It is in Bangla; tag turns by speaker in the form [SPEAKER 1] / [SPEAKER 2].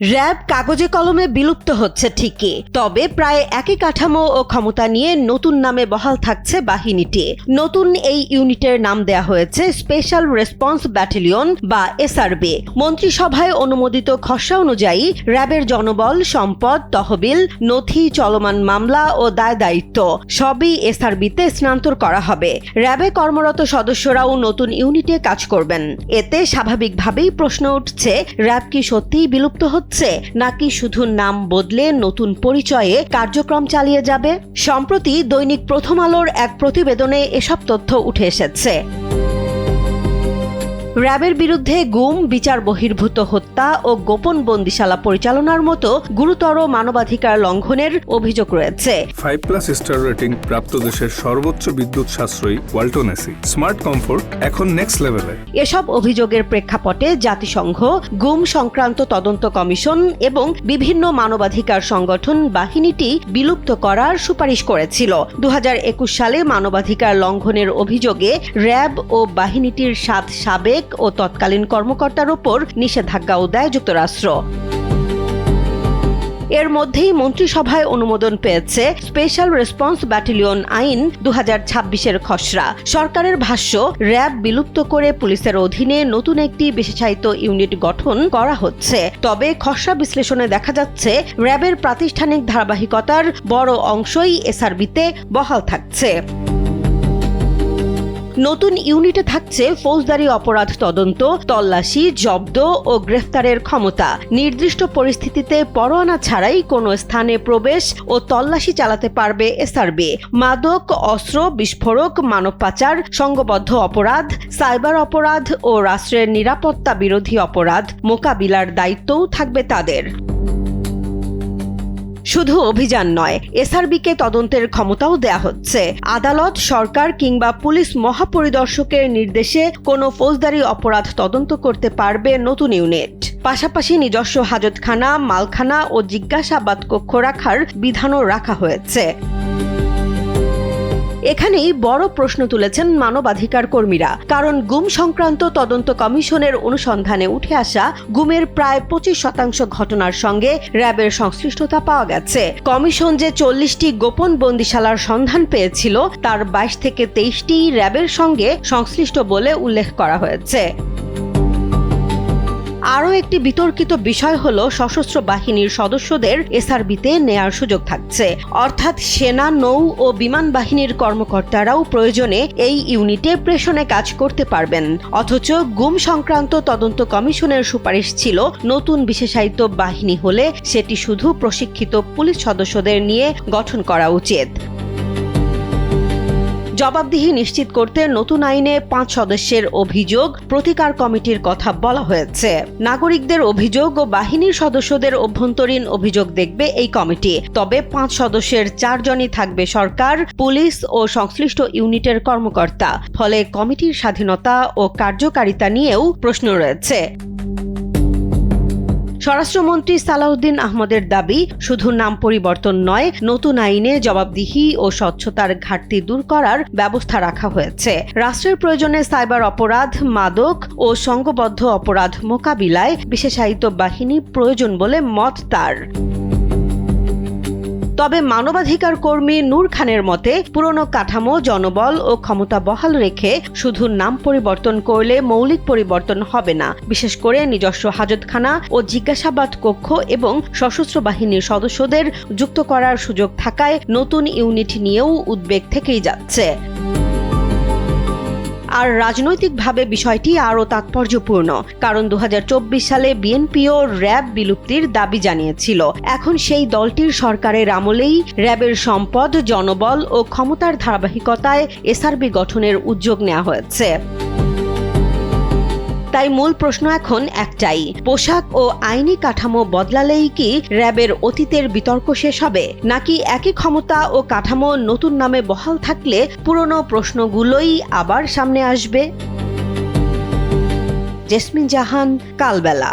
[SPEAKER 1] র্যাব কাগজে কলমে বিলুপ্ত হচ্ছে ঠিকই, তবে প্রায় একই কাঠামো ও ক্ষমতা নিয়ে নতুন নামে বহাল থাকছে বাহিনীটি। নতুন এই ইউনিটের নাম দেয়া হয়েছে স্পেশাল রেসপন্স ব্যাটালিয়ন বা এসআরবি। মন্ত্রিসভায় অনুমোদিত খসড়া অনুযায়ী র্যাবের জনবল, সম্পদ, তহবিল, নথি, চলমান মামলা ও দায় দায়িত্ব সবই এসআরবিতে স্থানান্তর করা হবে। র্যাবে কর্মরত সদস্যরাও নতুন ইউনিটে কাজ করবেন। এতে স্বাভাবিকভাবেই প্রশ্ন উঠছে, র্যাব কি সত্যিই বিলুপ্ত হচ্ছে নাকি শুধু নাম বদলে নতুন পরিচয়ে কার্যক্রম চালিয়ে যাবে? সম্প্রতি দৈনিক প্রথম আলোর এক প্রতিবেদনে এসব তথ্য উঠে এসেছে। র্যাবের বিরুদ্ধে গুম, বিচার বহির্ভূত হত্যা ও গোপন বন্দিশালা পরিচালনার মতো গুরুতর মানবাধিকার লঙ্ঘনের অভিযোগ রয়েছে।
[SPEAKER 2] 5+ স্টার রেটিং প্রাপ্ত দেশের সর্বোচ্চ বিদ্যুৎ সাশ্রয়ী ওয়ালটন এসি স্মার্ট কমফোর্ট এখন নেক্সট লেভেলে।
[SPEAKER 1] এসব অভিযোগের প্রেক্ষাপটে জাতিসংঘ, গুম সংক্রান্ত তদন্ত কমিশন এবং বিভিন্ন মানবাধিকার সংগঠন বাহিনীটি বিলুপ্ত করার সুপারিশ করেছিল। 2021 সালে মানবাধিকার লঙ্ঘনের অভিযোগে র্যাব ও বাহিনীটির 7 সাবেক ও তৎকালীন কর্মকর্তার ওপর নিষেধাজ্ঞাও দেয় যুক্তরাষ্ট্র। এর মধ্যেই মন্ত্রিসভায় অনুমোদন পেয়েছে স্পেশাল রেসপন্স ব্যাটালিয়ন আইন 2026-এর খসড়া। সরকারের ভাষ্য, র্যাব বিলুপ্ত করে পুলিশের অধীনে নতুন একটি বিশেষায়িত ইউনিট গঠন করা হচ্ছে। তবে খসড়া বিশ্লেষণে দেখা যাচ্ছে, র্যাবের প্রাতিষ্ঠানিক ধারাবাহিকতার বড় অংশই এসআরবিতে বহাল থাকছে। নতুন ইউনিটে থাকছে ফৌজদারি অপরাধ তদন্ত, তল্লাশি, জব্দ ও গ্রেফতারের ক্ষমতা। নির্দিষ্ট পরিস্থিতিতে পরোয়ানা ছাড়াই কোনো স্থানে প্রবেশ ও তল্লাশি চালাতে পারবে এসআরবি। মাদক, অস্ত্র, বিস্ফোরক, মানব পাচার, সংঘবদ্ধ অপরাধ, সাইবার অপরাধ ও রাষ্ট্রের নিরাপত্তা বিরোধী অপরাধ মোকাবিলার দায়িত্বও থাকবে তাদের। শুধু অভিযান নয়, এসআরবিকে তদন্তের ক্ষমতাও দেয়া হচ্ছে। আদালত, সরকার কিংবা পুলিশ মহাপরিদর্শকের নির্দেশে কোনো ফৌজদারি অপরাধ তদন্ত করতে পারবে নতুন ইউনিট। পাশাপাশি নিজস্ব হাজতখানা, মালখানা ও জিজ্ঞাসাবাদ কক্ষ রাখার বিধানও রাখা হয়েছে। এখানেই বড় প্রশ্ন তুলেছেন মানবাধিকার কর্মীরা। কারণ গুম সংক্রান্ত তদন্ত কমিশনের অনুসন্ধানে উঠে আসা গুমের প্রায় 25% ঘটনার সঙ্গে র্যাবের সংশ্লিষ্টতা পাওয়া গেছে। কমিশন যে 40টি গোপন বন্দিশালার সন্ধান পেয়েছিল, তার 22 থেকে 23টি র্যাবের সঙ্গে সংশ্লিষ্ট বলে উল্লেখ করা হয়েছে। আরও একটি বিতর্কিত বিষয় হলো সশস্ত্র বাহিনীর সদস্যদের এসআরবিতে নেয়ার সুযোগ থাকছে। অর্থাৎ সেনা, নৌ ও বিমান বাহিনীর কর্মকর্তারাও প্রয়োজনে এই ইউনিটে প্রেষণে কাজ করতে পারবেন। অথচ গুম সংক্রান্ত তদন্ত কমিশনের সুপারিশ ছিল, নতুন বিশেষায়িত বাহিনী হলে সেটি শুধু প্রশিক্ষিত পুলিশ সদস্যদের নিয়ে গঠন করা উচিত। জবাবদিহি নিশ্চিত করতে নতুন আইনে 5 সদস্যের অভিযোগ প্রতিকার কমিটির কথা বলা হয়েছে। নাগরিকদের অভিযোগ ও বাহিনীর সদস্যদের অভ্যন্তরীণ অভিযোগ দেখবে এই কমিটি। তবে 5 সদস্যের 4 জনই থাকবে সরকার, পুলিশ ও সংশ্লিষ্ট ইউনিটের কর্মকর্তা। ফলে কমিটির স্বাধীনতা ও কার্যকারিতা নিয়েও প্রশ্ন রয়েছে। স্বরাষ্ট্রমন্ত্রী সালাউদ্দিন আহমদের দাবি, শুধু নাম পরিবর্তন নয়, নতুন আইনে জবাবদিহি ও স্বচ্ছতার ঘাটতি দূর করার ব্যবস্থা রাখা হয়েছে। রাষ্ট্রের প্রয়োজনে সাইবার অপরাধ, মাদক ও সংঘবদ্ধ অপরাধ মোকাবিলায় বিশেষায়িত বাহিনী প্রয়োজন বলে মত তার। তবে মানবাধিকার কর্মী নূর খানের মতে, পুরনো কাঠামো, জনবল ও ক্ষমতা বহাল রেখে শুধু নাম পরিবর্তন করলে মৌলিক পরিবর্তন হবে না। বিশেষ করে নিজস্ব হাজতখানা ও জিজ্ঞাসাবাদ কক্ষ এবং সশস্ত্র বাহিনীর সদস্যদের যুক্ত করার সুযোগ থাকায় নতুন ইউনিট নিয়েও উদ্বেগ থেকেই যাচ্ছে। আর রাজনৈতিকভাবে বিষয়টি আরও তাৎপর্যপূর্ণ, কারণ 2024 সালে বিএনপিও র্যাব বিলুপ্তির দাবি জানিয়েছিল। এখন সেই দলটির সরকারের আমলেই র্যাবের সম্পদ, জনবল ও ক্ষমতার ধারাবাহিকতায় এসআরবি গঠনের উদ্যোগ নেওয়া হয়েছে। তাই মূল প্রশ্ন এখন একটাই, পোশাক ও আইনি কাঠামো বদলালেই কি র্যাবের অতীতের বিতর্ক শেষ হবে, নাকি একই ক্ষমতা ও কাঠামো নতুন নামে বহাল থাকলে পুরনো প্রশ্নগুলোই আবার সামনে আসবে? জেসমিন জাহান, কালবেলা।